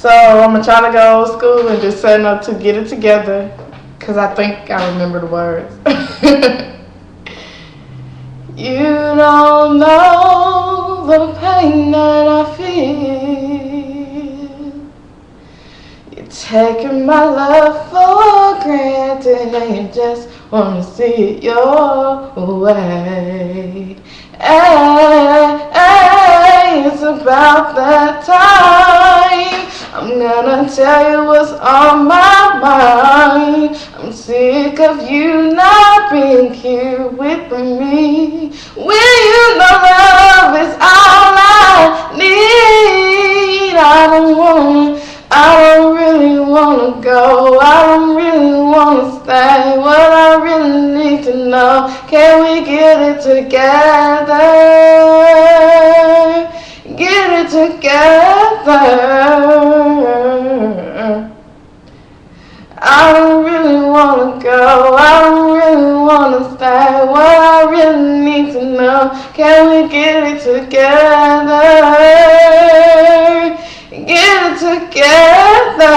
So I'm gonna try to go old school and just setting up to get it together, cause I think I remember the words. You don't know the pain that I feel. You're taking my love for granted and you just wanna see it your way. Hey, it's about that time. I'm gonna tell you what's on my mind. I'm sick of you not being here with me. When you know love is all I need. I don't really wanna go. I don't really wanna stay. What I really need to know, can we get it together? Get it together. I don't really wanna go. I don't really wanna stay. What I really need to know, can we get it together? Get it together.